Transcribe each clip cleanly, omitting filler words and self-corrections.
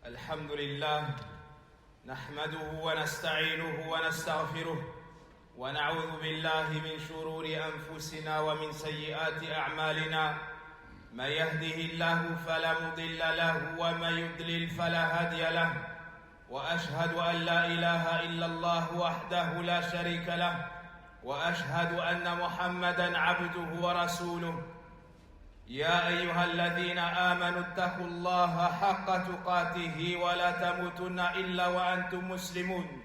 الحمد لله نحمده ونستعينه ونستغفره ونعوذ بالله من شرور أنفسنا ومن سيئات أعمالنا. من يهده الله فلا مضل له ومن يضلل فلا هادي له، وأشهد أن لا إله إلا الله وحده لا شريك له، وأشهد أن محمدًا عبده ورسوله. يا أيها الذين آمنوا اتقوا الله حق تقاته ولا تموتن إلا وأنتم مسلمون.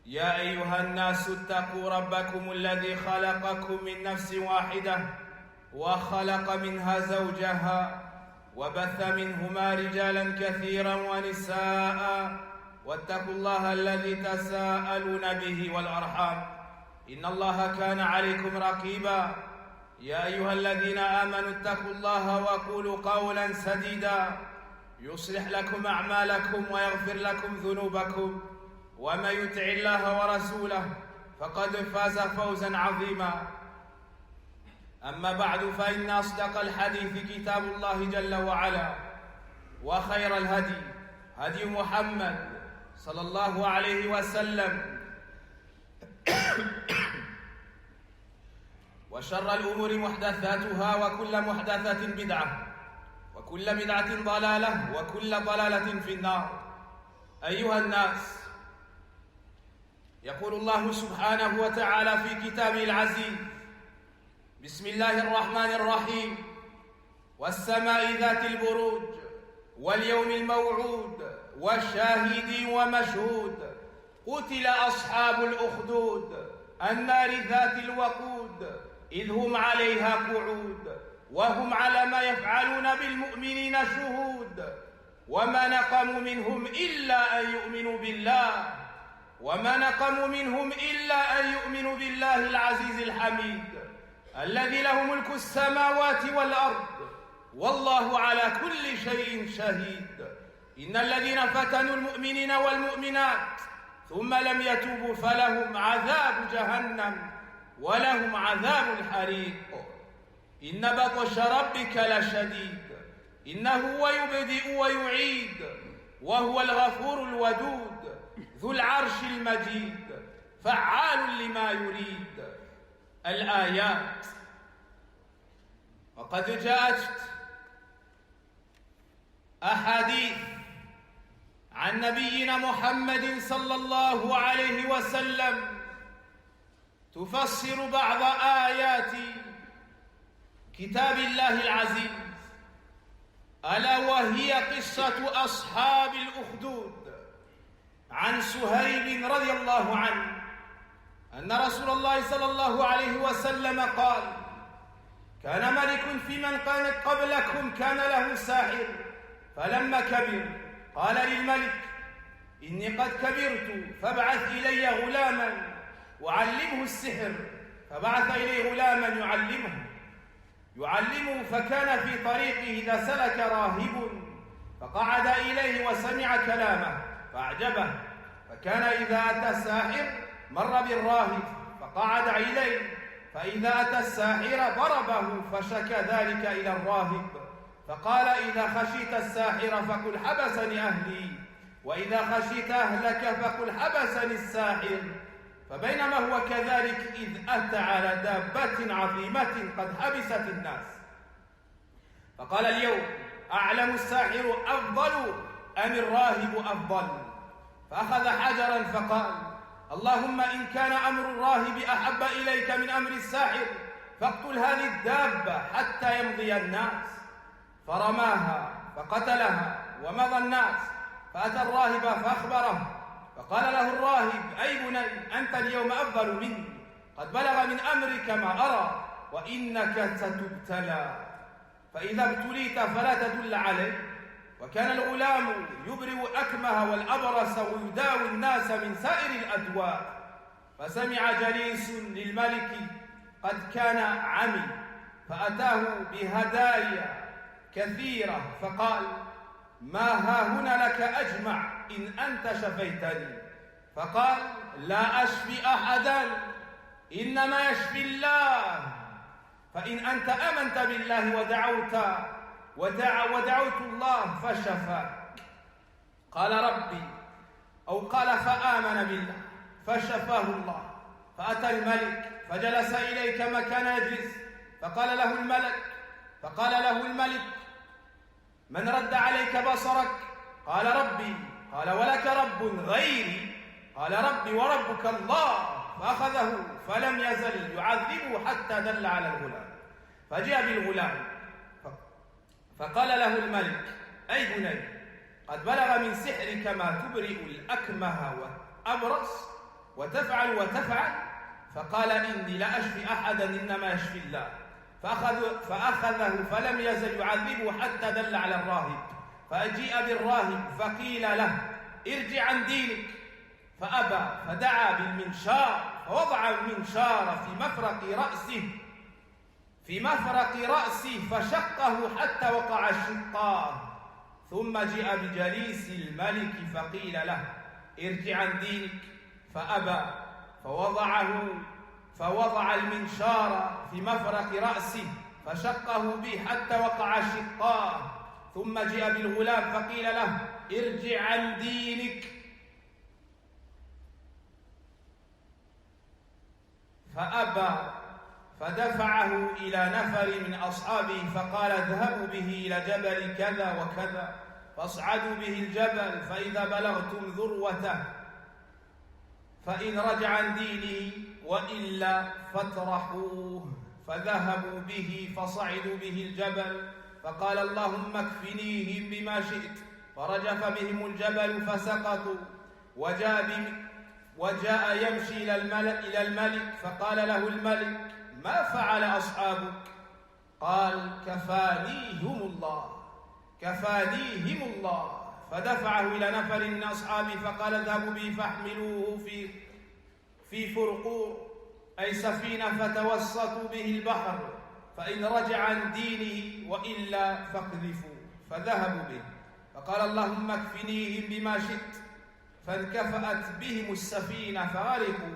يا أيها الناس اتقوا ربكم الذي خلقكم من نفس واحدة وخلق منها زوجها وبث منهما رجالا كثيرا ونساء، واتقوا الله الذي تساءلون به والأرحام إن الله كان عليكم رقيبا. يا أيها الذين آمنوا اتقوا الله وقولوا قولا سديدا يصلح لكم أعمالكم ويغفر لكم ذنوبكم، ومن يطع الله ورسوله فقد فاز فوزا عظيما. أما بعد، فإن أصدق الحديث كتاب الله جل وعلا، وخير الهدي هدي محمد صلى الله عليه وسلم، وشر الأمور محدثاتها، وكل محدثة بدعة، وكل بدعة ضلالة، وكل ضلالة في النار. أيها الناس، يقول الله سبحانه وتعالى في كتابه العزيز: بسم الله الرحمن الرحيم: والسماء ذات البروج واليوم الموعود والشاهد ومشهود قتل أصحاب الأخدود النار ذات الوقود إذ هم عليها قعود وهم على ما يفعلون بالمؤمنين شهود وما نقموا منهم إلا أن يؤمنوا بالله العزيز الحميد الذي له ملك السماوات والأرض والله على كل شيء شهيد. إن الذين فتنوا المؤمنين والمؤمنات ثم لم يتوبوا فلهم عذاب جهنم ولهم عذاب الحريق. إن بطش ربك لشديد إنه هو يبدئ ويعيد وهو الغفور الودود ذو العرش المجيد فعال لما يريد. الآيات. وقد جاءت أحاديث عن نبينا محمد صلى الله عليه وسلم تفسر بعض آيات كتاب الله العزيز، ألا وهي قصة أصحاب الأخدود. عن سهيب رضي الله عنه أن رسول الله صلى الله عليه وسلم قال: كان ملك في من كان قبلكم كان له ساحر، فلما كبر قال للملك: إني قد كبرت فابعث إلي غلاما وعلمه السحر. فبعث إليه غلاما يعلمه فكان في طريقه إذا سلك راهب فقعد إليه وسمع كلامه فأعجبه، فكان إذا أتى الساحر مر بالراهب فقعد إليه، فإذا أتى الساحر ضربه فشكى ذلك إلى الراهب، فقال: إذا خشيت الساحر فقل حبسني أهلي، وإذا خشيت أهلك فقل حبسني الساحر. فبينما هو كذلك إذ أتى على دابة عظيمة قد حبست الناس، فقال: اليوم أعلم الساحر أفضل أم الراهب أفضل؟ فأخذ حجرا فقال: اللهم إن كان أمر الراهب أحب إليك من أمر الساحر فاقتل هذه الدابة حتى يمضي الناس. فرماها فقتلها ومضى الناس، فأتى الراهب فأخبره، فقال له الراهب: أي بني، أنت اليوم أفضل مني، قد بلغ من أمرك ما أرى، وإنك ستبتلى، فإذا ابتليت فلا تدل عليه. وكان الغلام يبرئ أكمه والأبرص ويداوي الناس من سائر الأدواء. فسمع جليس للملك قد كان عمي، فأتاه بهدايا كثيرة، فقال: ما هاهنا لك أجمع إن أنت شفيتني. فقال: لا أشفي أحدا، إنما يشفي الله، فإن أنت آمنت بالله ودعوت الله فشفاك. قال ربي، أو قال فآمن بالله فشفاه الله. فأتى الملك فجلس إليه كما كان يجلس، فقال له الملك من رد عليك بصرك؟ قال ربي. قال ولك رب غيري؟ قال ربي وربك الله. فأخذه فلم يزل يعذبه حتى دل على الغلام، فجاء بالغلام فقال له الملك أي بني، قد بلغ من سحرك ما تبرئ الأكمه والأبرص وتفعل. فقال إني لا أشفي أحدا إنما يشفي الله. فأخذه فلم يزل يعذبه حتى دل على الراهب، فأجيء بالراهب فقيل له ارجع عن دينك، فأبى، فدعا بالمنشار فوضع المنشار في مفرق رأسه فشقه حتى وقع الشقاه. ثم جاء بجليس الملك فقيل له ارجع عن دينك، فأبى، فوضع المنشار في مفرق رأسه فشقه به حتى وقع شقاه. ثم جاء بالغلام فقيل له ارجع عن دينك، فأبى، فدفعه إلى نفر من أصحابه فقال اذهبوا به إلى جبل كذا وكذا فاصعدوا به الجبل، فإذا بلغتم ذروته فإن رجع عن دينه وإلا فاطرحوه. فذهبوا به فصعدوا به الجبل، فقال اللهم اكفنيهم بما شئت، فرجف بهم الجبل فسقطوا. وجاء يمشي إلى الملك فقال له الملك ما فعل أصحابك؟ قال كفانيهم الله. فدفعه إلى نفر من أصحابه فقال اذهبوا به فاحملوه في فرقور أي سفينة فتوسطوا به البحر، فإن رجع عن دينه وإلا فاقذفوه. فذهبوا به، فقال اللهم اكفنيهم بما شئت، فانكفأت بهم السفينة فغرقوا.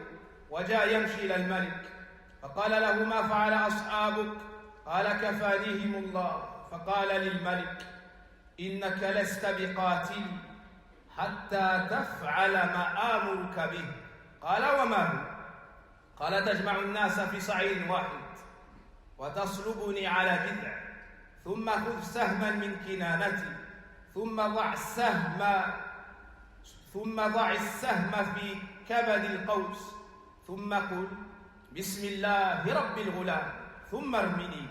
وجاء يمشي إلى الملك فقال له ما فعل أصحابك؟ قال كفانيهم الله. فقال للملك إنك لست بقاتل حتى تفعل ما آمرك به. قال وما هو؟ قال تجمع الناس في صعيد واحد وتصلبني على جذع، ثم خذ سهما من كنانتي، ثم ضع السهم في كبد القوس، ثم قل بسم الله رب الغلام، ثم ارمني،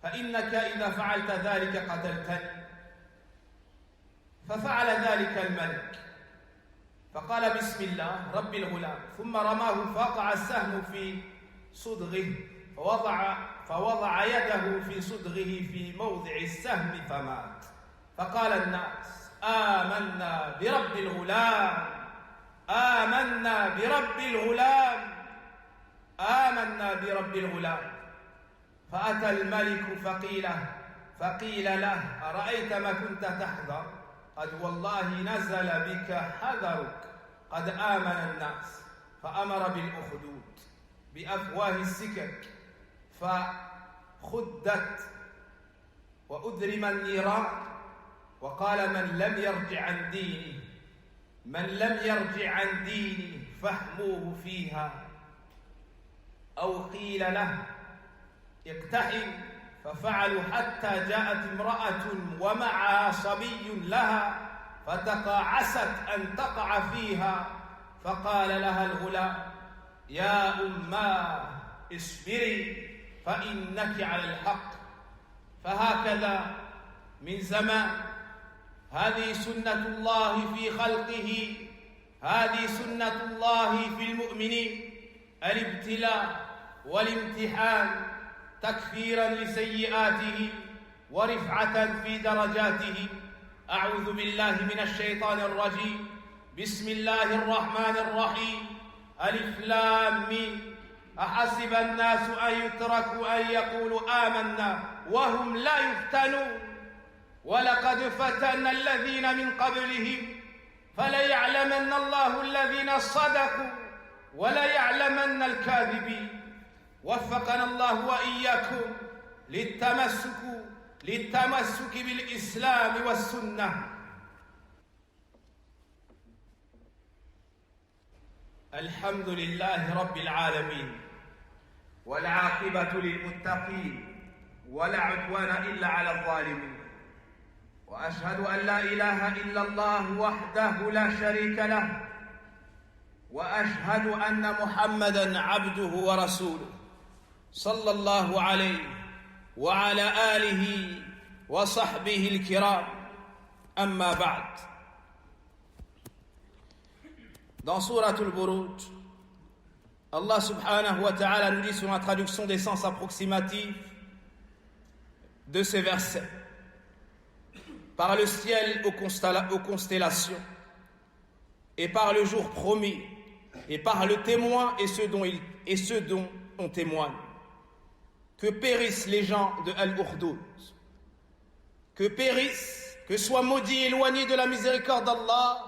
فإنك إذا فعلت ذلك قتلتني. ففعل ذلك الملك، فقال بسم الله رب الغلام، ثم رماه فوقع السهم في صدغه، فوضع يده في صدغه في موضع السهم فمات. فقال الناس آمنا برب الغلام، آمنا برب الغلام، آمنا برب الغلام. فأتى الملك فقيل له أرأيت ما كنت تحذر؟ قد والله نزل بك حذرك، قد آمن الناس. فأمر بالأخدود بأفواه السكك فخدت وأدرم النيران، وقال من لم يرجع عن ديني فاحموه فيها. أو قيل له اقتحم، ففعلوا حتى جاءت امرأة ومعها صبي لها فتقاعست أن تقع فيها، فقال لها الغلام يا أماه اصبري فإنك على الحق. فهكذا من زمان، هذه سنة الله في خلقه، هذه سنة الله في المؤمنين، الابتلاء والامتحان تكفيرا لسيئاته ورفعة في درجاته. أعوذ بالله من الشيطان الرجيم. بسم الله الرحمن الرحيم. ألف لام ميم. أحسب الناس أن يتركوا أن يقولوا آمنا وهم لا يفتنون، ولقد فتنا الذين من قبلهم فليعلمن الله الذين صدقوا وليعلمن الكاذبين. وفقنا الله وإياكم للتمسك بالإسلام والسنة. الحمد لله رب العالمين والعاقبة للمتقين ولا عدوان إلا على الظالمين وأشهد أن لا إله إلا الله وحده لا شريك له وأشهد أن محمدًا عبده ورسوله صلى الله عليه وعلى آله وصحبه الكرام أما بعد. Dans Surat al-Buruj, Allah subhanahu wa ta'ala nous dit sur la traduction des sens approximatifs de ces versets: par le ciel aux constellations, et par le jour promis, et par le témoin et ceux dont on témoigne, que périssent les gens de Al-Ukhdud, que périssent, que soient maudits et éloignés de la miséricorde d'Allah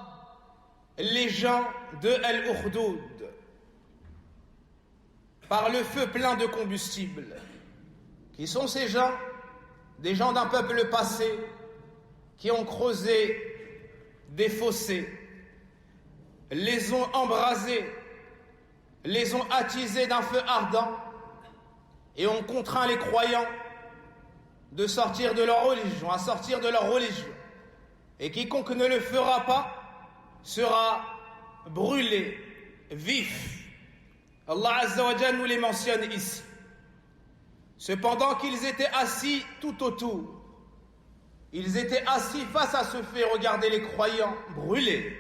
les gens de Al-Ukhdud, par le feu plein de combustible. Qui sont ces gens? Des gens d'un peuple passé qui ont creusé des fossés, les ont embrasés, les ont attisés d'un feu ardent et ont contraint les croyants de sortir de leur religion, à sortir de leur religion. Et quiconque ne le fera pas sera brûlé, vif. Allah Azza wa Jalla nous les mentionne ici. Cependant qu'ils étaient assis tout autour, ils étaient assis face à ce fait, regardaient les croyants brûlés,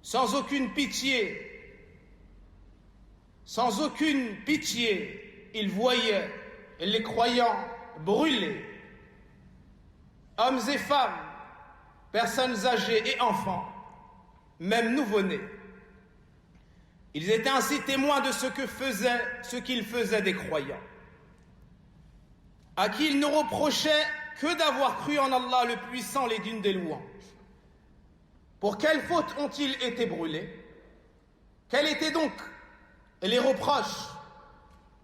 sans aucune pitié, ils voyaient les croyants brûlés, hommes et femmes, personnes âgées et enfants, même nouveau-nés. Ils étaient ainsi témoins de ce qu'ils faisaient des croyants, à qui ils ne reprochaient que d'avoir cru en Allah le puissant, les dignes des louanges. Pour quelle faute ont-ils été brûlés? Quels étaient donc les reproches?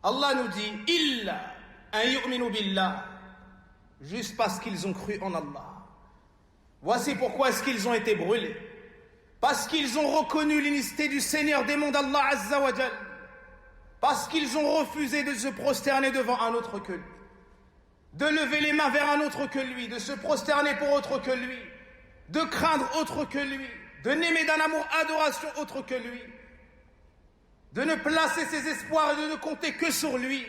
Allah nous dit: illa an yu'minu billah, juste parce qu'ils ont cru en Allah. Voici pourquoi est-ce qu'ils ont été brûlés. Parce qu'ils ont reconnu l'unicité du Seigneur des mondes, Allah Azza wa Jal. Parce qu'ils ont refusé de se prosterner devant un autre que lui, de lever les mains vers un autre que lui, de se prosterner pour autre que lui, de craindre autre que lui, de n'aimer d'un amour adoration autre que lui, de ne placer ses espoirs et de ne compter que sur lui.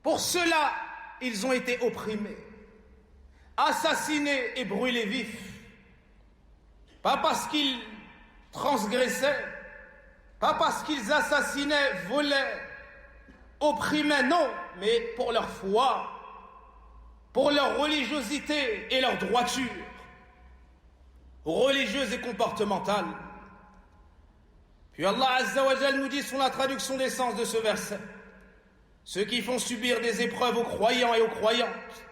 Pour cela, ils ont été opprimés, assassinés et brûlés vifs. Pas parce qu'ils transgressaient, pas parce qu'ils assassinaient, volaient, opprimaient, non, mais pour leur foi, pour leur religiosité et leur droiture religieuse et comportementale. Puis Allah Azza wa Jal nous dit sur la traduction des sens de ce verset: ceux qui font subir des épreuves aux croyants et aux croyantes,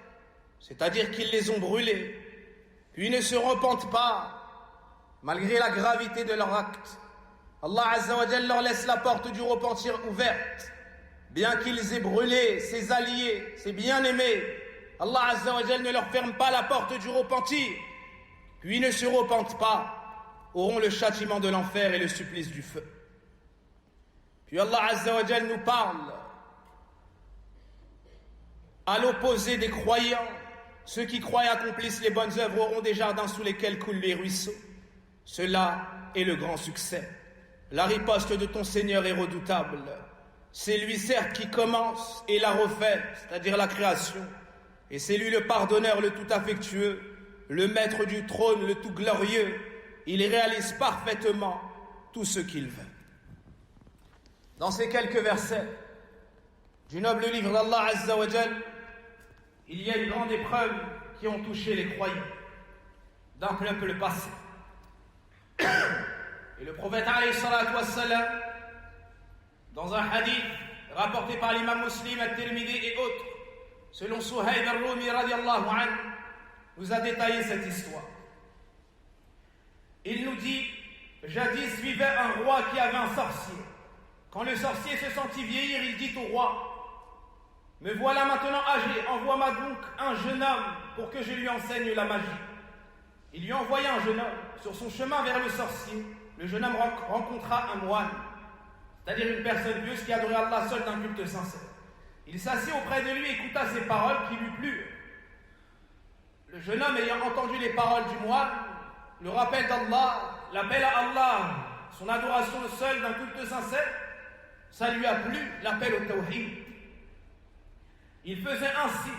c'est-à-dire qu'ils les ont brûlés, puis ne se repentent pas, malgré la gravité de leur acte, Allah Azza wa Jal leur laisse la porte du repentir ouverte, bien qu'ils aient brûlé ses alliés, ses bien-aimés. Allah Azza wa Jal ne leur ferme pas la porte du repentir, puis ne se repentent pas, auront le châtiment de l'enfer et le supplice du feu. Puis Allah Azza wa Jal nous parle à l'opposé des croyants. Ceux qui croient et accomplissent les bonnes œuvres auront des jardins sous lesquels coulent les ruisseaux. Cela est le grand succès. La riposte de ton Seigneur est redoutable. C'est lui certes qui commence et la refait, c'est-à-dire la création. Et c'est lui le pardonneur, le tout affectueux, le maître du trône, le tout glorieux. Il réalise parfaitement tout ce qu'il veut. Dans ces quelques versets du noble livre d'Allah Azza wa Jal, il y a une grande épreuve qui ont touché les croyants d'un peuple passé. Et le prophète alayhi salatu wassalam, dans un hadith rapporté par l'imam Muslim, At-Tirmidhi et autres, selon Suhayb al-Rumi radiallahu anhu, nous a détaillé cette histoire. Il nous dit: jadis vivait un roi qui avait un sorcier. Quand le sorcier se sentit vieillir, il dit au roi: me voilà maintenant âgé, envoie-moi donc un jeune homme pour que je lui enseigne la magie. Il lui envoya un jeune homme sur son chemin vers le sorcier. le jeune homme rencontra un moine, c'est-à-dire une personne pieuse qui adorait Allah seul d'un culte sincère. Il s'assit auprès de lui et écouta ces paroles qui lui plurent. Le jeune homme, ayant entendu les paroles du moine, le rappel d'Allah, l'appel à Allah, son adoration seul d'un culte sincère, ça lui a plu, l'appel au tawhid. Il faisait ainsi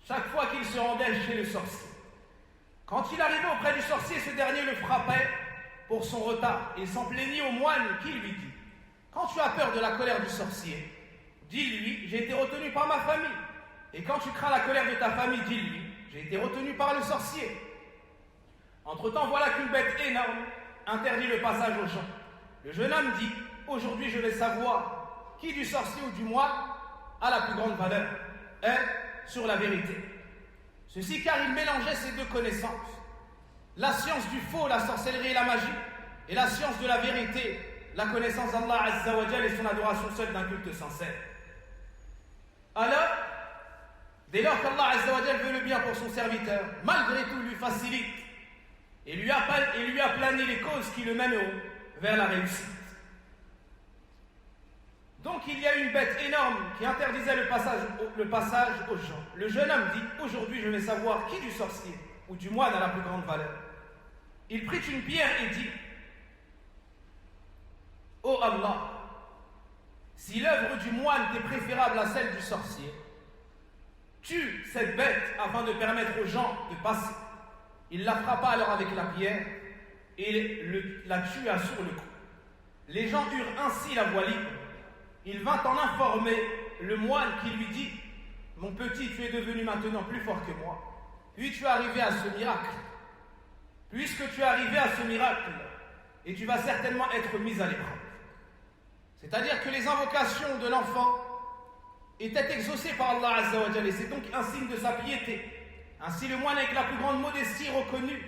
chaque fois qu'il se rendait chez le sorcier. Quand il arrivait auprès du sorcier, ce dernier le frappait pour son retard. Il s'en plaignit au moine qui lui dit: quand tu as peur de la colère du sorcier, dis-lui, j'ai été retenu par ma famille. Et quand tu crains la colère de ta famille, dis-lui, j'ai été retenu par le sorcier. Entre-temps, voilà qu'une bête énorme interdit le passage aux gens. Le jeune homme dit: aujourd'hui je vais savoir qui du sorcier ou du moine a la plus grande valeur, est sur la vérité. Ceci car il mélangeait ces deux connaissances, la science du faux, la sorcellerie et la magie, et la science de la vérité, la connaissance d'Allah Azza wa Jal et son adoration seule d'un culte sincère. Alors, dès lors qu'Allah Azza wa Jal veut le bien pour son serviteur, malgré tout lui facilite et lui aplanit les causes qui le mèneront vers la réussite. Donc il y a une bête énorme qui interdisait le passage aux gens. Le jeune homme dit: aujourd'hui je vais savoir qui du sorcier ou du moine a la plus grande valeur. Il prit une pierre et dit: ô Allah, si l'œuvre du moine t'est préférable à celle du sorcier, tue cette bête afin de permettre aux gens de passer. Il la frappa alors avec la pierre et la tua sur le coup. Les gens eurent ainsi la voie libre. Il vint en informer le moine qui lui dit: mon petit, tu es devenu maintenant plus fort que moi. Puis tu es arrivé à ce miracle. Puisque tu es arrivé à ce miracle, et tu vas certainement être mis à l'épreuve. C'est-à-dire que les invocations de l'enfant étaient exaucées par Allah Azza wa Jalla, et c'est donc un signe de sa piété. Ainsi le moine, avec la plus grande modestie, reconnut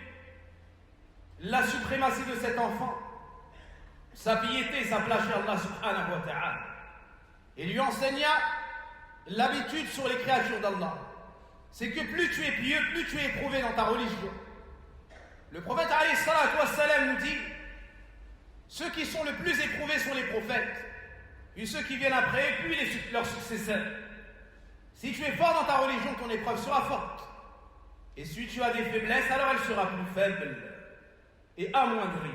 la suprématie de cet enfant, sa piété, sa place chez Allah subhanahu wa ta'ala, et lui enseigna l'habitude sur les créatures d'Allah. C'est que plus tu es pieux, plus tu es éprouvé dans ta religion. Le prophète alayhi salatu wassalam nous dit: ceux qui sont le plus éprouvés sont les prophètes, puis ceux qui viennent après, puis leurs successeurs. Si tu es fort dans ta religion, ton épreuve sera forte. Et si tu as des faiblesses, alors elle sera plus faible et amoindrie.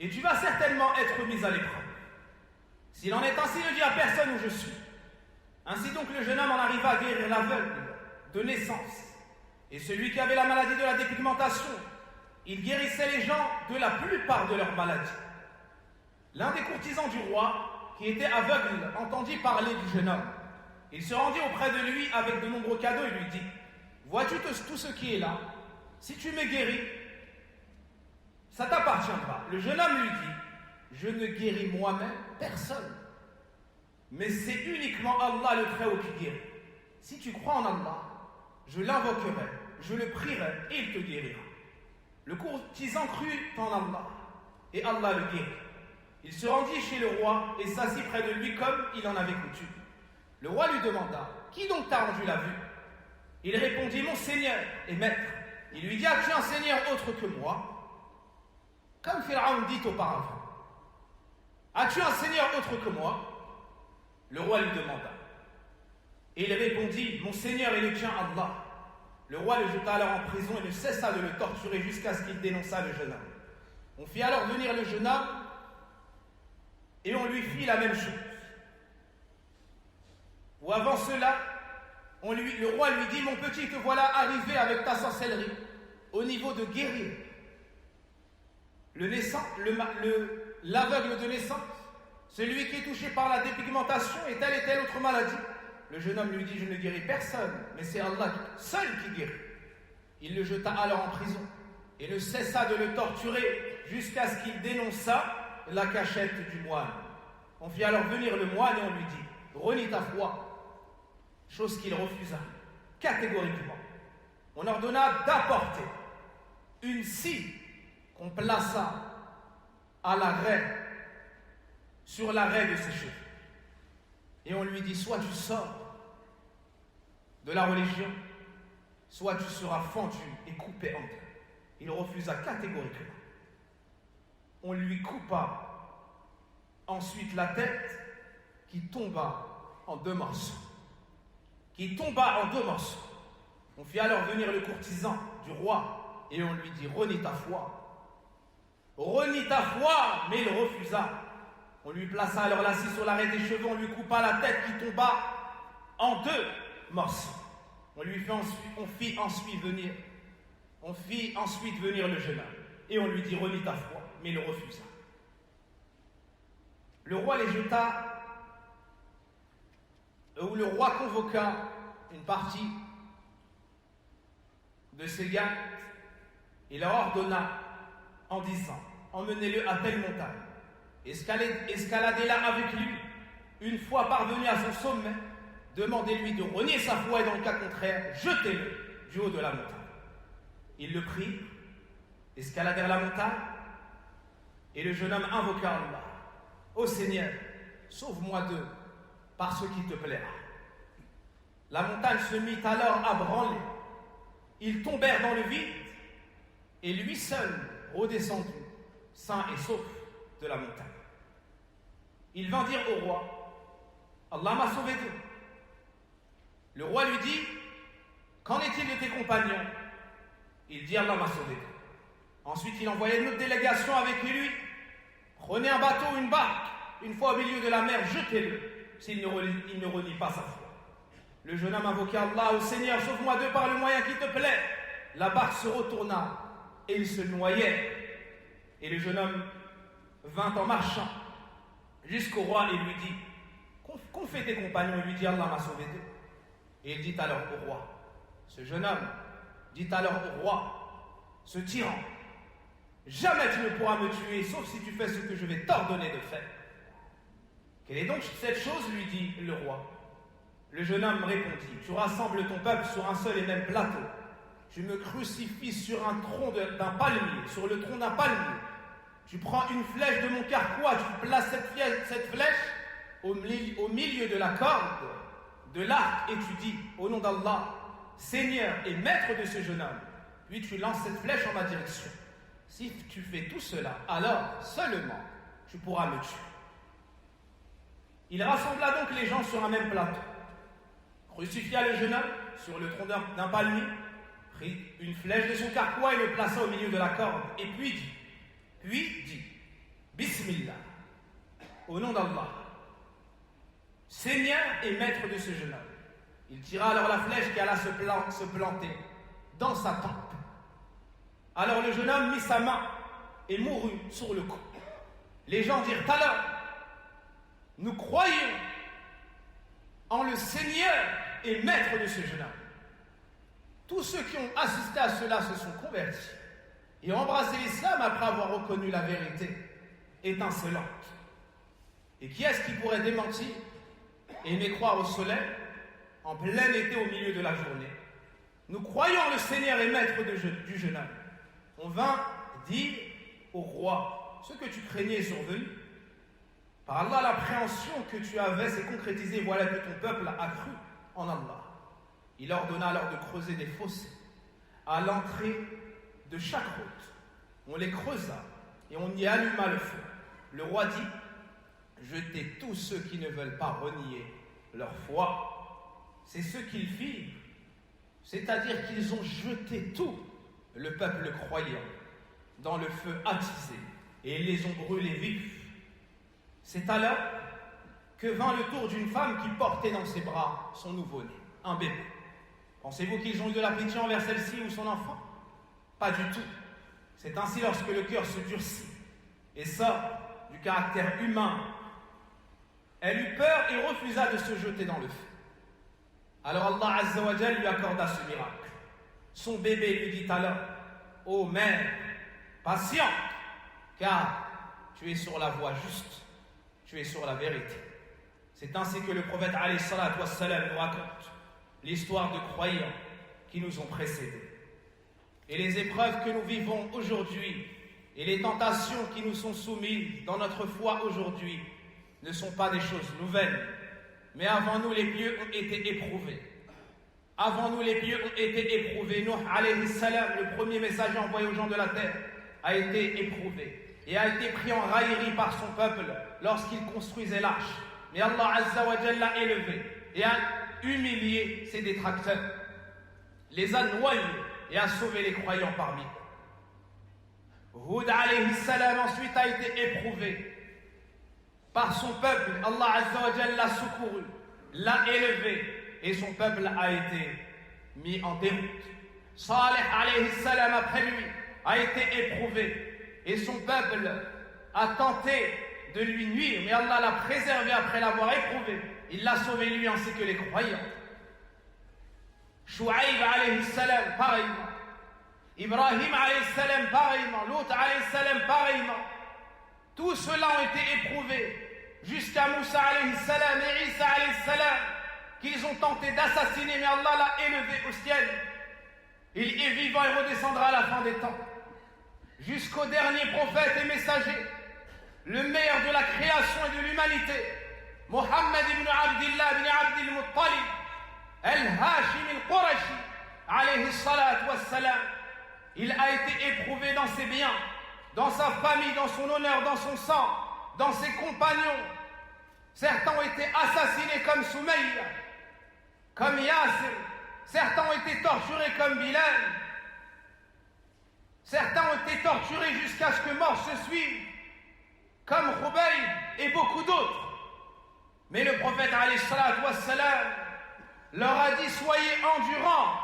Et tu vas certainement être mis à l'épreuve. S'il en est ainsi, ne dis à personne où je suis. Ainsi donc le jeune homme en arriva à guérir l'aveugle de naissance. Et celui qui avait la maladie de la dépigmentation, il guérissait les gens de la plupart de leurs maladies. L'un des courtisans du roi, qui était aveugle, entendit parler du jeune homme. Il se rendit auprès de lui avec de nombreux cadeaux et lui dit: vois-tu tout ce qui est là? Si tu me guéris, ça t'appartiendra. Le jeune homme lui dit: je ne guéris moi-même personne, mais c'est uniquement Allah le Très-Haut qui guérit. Si tu crois en Allah, je l'invoquerai, je le prierai et il te guérira. Le courtisan crut en Allah et Allah le guérit. Il se rendit chez le roi et s'assit près de lui comme il en avait coutume. Le roi lui demanda: qui donc t'a rendu la vue? Il répondit: mon seigneur et maître. Il lui dit: as-tu un seigneur autre que moi? Comme Pharaon dit auparavant: as-tu un seigneur autre que moi? Le roi lui demanda. Et il répondit: mon seigneur est le tien, Allah. Le roi le jeta alors en prison et ne cessa de le torturer jusqu'à ce qu'il dénonçât le jeune homme. On fit alors venir le jeune homme et on lui fit la même chose. Ou avant cela, le roi lui dit: mon petit, te voilà arrivé avec ta sorcellerie au niveau de guérir l'aveugle de naissance, celui qui est touché par la dépigmentation et telle autre maladie. Le jeune homme lui dit: je ne guéris personne, mais c'est Allah seul qui guérit. Il le jeta alors en prison et ne cessa de le torturer jusqu'à ce qu'il dénonçât la cachette du moine. On fit alors venir le moine et on lui dit: renie ta foi. Chose qu'il refusa catégoriquement. On ordonna d'apporter une scie qu'on plaça à l'arrêt, sur l'arrêt de ses cheveux. Et on lui dit: soit tu sors de la religion, soit tu seras fendu et coupé en deux. Il refusa catégoriquement. on lui coupa ensuite la tête qui tomba en 2 morceaux. On fit alors venir le courtisan du roi et on lui dit: renie ta foi, mais il refusa. On lui plaça alors l'assis sur l'arrêt des cheveux, on lui coupa la tête qui tomba en 2 morceaux. On fit ensuite venir le jeune homme et on lui dit: renie ta foi, mais il refusa. Le roi les jeta, où le roi convoqua une partie de ses gardes et leur ordonna en disant: emmenez-le à telle montagne, escaladez-la avec lui. Une fois parvenu à son sommet, demandez-lui de renier sa foi et dans le cas contraire, jetez-le du haut de la montagne. Ils le prirent, escaladèrent la montagne et le jeune homme invoqua Allah: ô Seigneur, sauve-moi d'eux par ce qui te plaira. La montagne se mit alors à branler. Ils tombèrent dans le vide et lui seul redescendu, sain et sauf de la montagne. Il vint dire au roi: Allah m'a sauvé d'eux. Le roi lui dit: qu'en est-il de tes compagnons? Il dit: Allah m'a sauvé d'eux. Ensuite il envoya une autre délégation avec lui: prenez un bateau ou une barque, une fois au milieu de la mer, jetez-le, s'il ne renie pas sa foi. Le jeune homme invoqua Allah: ô Seigneur, sauve-moi d'eux par le moyen qui te plaît. La barque se retourna et il se noyait. Et le jeune homme vint en marchant jusqu'au roi et lui dit: qu'ont fait tes compagnons? Il lui dit: Allah m'a sauvé d'eux. Et il dit alors au roi, ce jeune homme dit alors au roi, ce tyran: jamais tu ne pourras me tuer, sauf si tu fais ce que je vais t'ordonner de faire. Quelle est donc cette chose? Lui dit le roi. Le jeune homme répondit: tu rassembles ton peuple sur un seul et même plateau. Tu me crucifies sur un tronc d'un palmier, sur le tronc d'un palmier. Tu prends une flèche de mon carquois, tu places cette flèche au milieu de la corde de l'arc et tu dis: au nom d'Allah, Seigneur et maître de ce jeune homme. Puis tu lances cette flèche en ma direction. Si tu fais tout cela, alors seulement tu pourras me tuer. Il rassembla donc les gens sur un même plateau, crucifia le jeune homme sur le tronc d'un palmier, prit une flèche de son carquois et le plaça au milieu de la corde, et puis dit Bismillah, au nom d'Allah, Seigneur et maître de ce jeune homme. Il tira alors la flèche qui alla se planter dans sa tempe. Alors le jeune homme mit sa main et mourut sur le coup. Les gens dirent alors: nous croyons en le Seigneur et maître de ce jeune homme. Tous ceux qui ont assisté à cela se sont convertis et ont embrassé l'islam après avoir reconnu la vérité étincelante. Et qui est-ce qui pourrait démentir et aimer croire au soleil en plein été au milieu de la journée? Nous croyons en le Seigneur et maître du jeune homme. On vint dire au roi: ce que tu craignais est survenu. Par Allah, l'appréhension que tu avais s'est concrétisée. Voilà que ton peuple a cru en Allah. Il ordonna alors de creuser des fossés à l'entrée de chaque route. On les creusa et on y alluma le feu. Le roi dit: jetez tous ceux qui ne veulent pas renier leur foi. C'est ce qu'ils firent, c'est-à-dire qu'ils ont jeté tout le peuple croyant dans le feu attisé et ils les ont brûlés vifs. C'est alors que vint le tour d'une femme qui portait dans ses bras son nouveau-né, un bébé. Pensez-vous qu'ils ont eu de la pitié envers celle-ci ou son enfant? Pas du tout. C'est ainsi lorsque le cœur se durcit et sort du caractère humain. Elle eut peur et refusa de se jeter dans le feu. Alors Allah Azza wa Jal lui accorda ce miracle. Son bébé lui dit alors: ô mère, patiente, car tu es sur la voie juste, tu es sur la vérité. C'est ainsi que le prophète alayhi salatu wassalam nous raconte l'histoire de croyants qui nous ont précédés. Et les épreuves que nous vivons aujourd'hui et les tentations qui nous sont soumises dans notre foi aujourd'hui ne sont pas des choses nouvelles, mais avant nous les pieux ont été éprouvés. Avant nous les pieux ont été éprouvés. Nuh alayhi salam, le premier messager envoyé aux gens de la terre, a été éprouvé. et a été pris en raillerie par son peuple lorsqu'il construisait l'arche. Mais Allah Azza wa Jal l'a élevé et a humilié ses détracteurs, les a noyés et a sauvé les croyants parmi eux. Hud alayhi salam ensuite a été éprouvé par son peuple. Allah Azza wa Jal l'a secouru, l'a élevé et son peuple a été mis en déroute. Saleh alayhi salam après lui a été éprouvé et son peuple a tenté de lui nuire, mais Allah l'a préservé après l'avoir éprouvé. Il l'a sauvé lui ainsi que les croyants. Shu'aib alayhi salam pareillement, Ibrahim alayhi salam pareillement, Lut alayhi salam pareillement. Tous ceux-là ont été éprouvés jusqu'à Moussa alayhi salam et Isa alayhi salam, qu'ils ont tenté d'assassiner, mais Allah l'a élevé au ciel. Il est vivant et redescendra à la fin des temps. Jusqu'au dernier prophète et messager, le meilleur de la création et de l'humanité, Muhammad ibn Abdillah ibn Abdil Muttalib, al-Hashim al-Qurashi, alayhi salatu wassalam. Il a été éprouvé dans ses biens, dans sa famille, dans son honneur, dans son sang, dans ses compagnons. Certains ont été assassinés comme Soumaïa, comme Yasir. Certains ont été torturés comme Bilal. Certains ont été torturés jusqu'à ce que mort se suive, comme Khubayb et beaucoup d'autres. Mais le prophète alayhi salatu wassalam leur a dit: soyez endurants,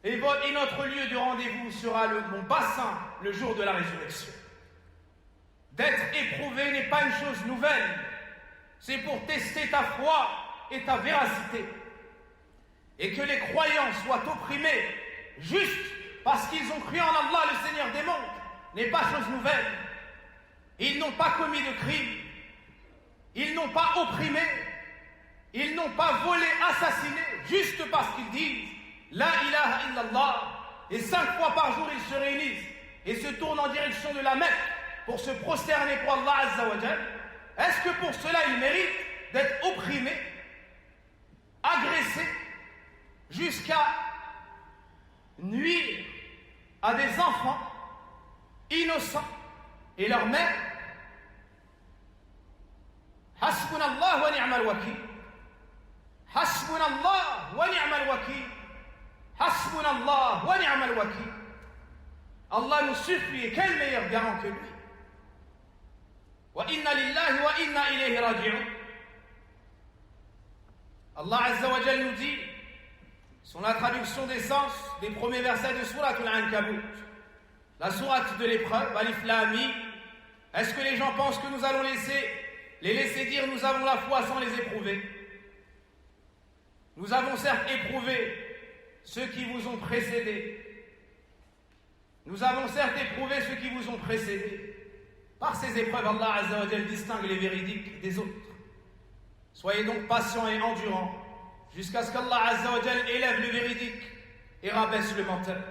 et notre lieu de rendez-vous sera mon bassin le jour de la résurrection. D'être éprouvé n'est pas une chose nouvelle, c'est pour tester ta foi et ta véracité. Et que les croyants soient opprimés juste parce qu'ils ont cru en Allah, le Seigneur des mondes, n'est pas chose nouvelle. Ils n'ont pas commis de crime, ils n'ont pas opprimé, ils n'ont pas volé, assassiné, juste parce qu'ils disent La ilaha illallah, et 5 fois par jour ils se réunissent et se tournent en direction de la Mecque pour se prosterner pour Allah Azza wa Jal. Est-ce que pour cela ils méritent d'être opprimés, agressés, jusqu'à nuire à des enfants innocents et leurs mères? Hasbunallah wa ni'mal wakil. Hasbunallah wa ni'mal wakil. Hasbunallah wa ni'mal wakil. Allah nous suffit, et quel meilleur garant que lui. Wa inna lillahi wa inna ilayhi raji'un. Allah Azza wa Jal nous dit, sur la traduction des sens des premiers versets de Sourate Al-Ankabut, la sourate de l'épreuve, Alif Lam Mim. Est-ce que les gens pensent que nous allons les laisser dire nous avons la foi sans les éprouver? Nous avons certes éprouvé ceux qui vous ont précédés. Nous avons certes éprouvé ceux qui vous ont précédés. Par ces épreuves, Allah Azza wa Jal distingue les véridiques des autres. Soyez donc patients et endurants jusqu'à ce qu'Allah Azza wa Jal élève le véridique et rabaisse le menteur.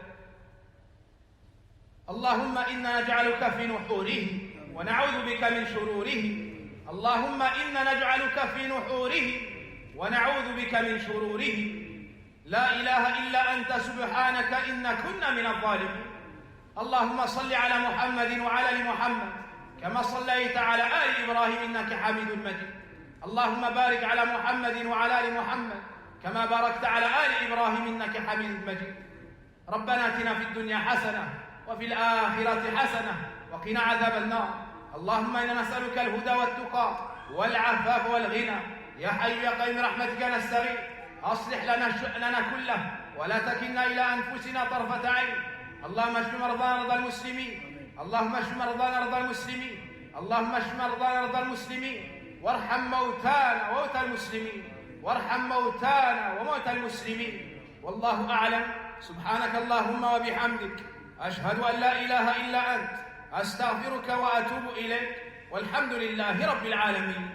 Allahumma inna naj'aluka fi nuhurihi wa na'udhu bika min shururihi. Allahumma inna naj'aluka fi nuhurihi wa na'udhu bika min shururihi. La ilaha illa anta subhanaka inna kunna min adh-dhalimin. Allahumma salli ala Muhammadin wa ala ali Muhammad kama sallaita ala ali Ibrahim innaka Hamidun Majid. Allahumma barik ala Muhammadin wa ala ali Muhammad كما باركت على آل إبراهيم إنك حميد مجيد. ربنا آتنا في الدنيا حسنة وفي الآخرة حسنة وقنا عذاب النار. اللهم إنا نسألك الهدى والتقى والعفاف والغنى. يا حي يا قيوم برحمتك نستغيث أصلح لنا شأننا كله ولا تكلنا إلى أنفسنا طرفة عين. اللهم اشف مرضانا مرضى المسلمين. اللهم اشف مرضانا مرضى المسلمين. اللهم اشف مرضانا مرضى المسلمين وارحم موتانا وموتى المسلمين. وارحم موتانا وموتى المسلمين. والله أعلم. سبحانك اللهم وبحمدك أشهد أن لا إله إلا أنت أستغفرك وأتوب إليك والحمد لله رب العالمين.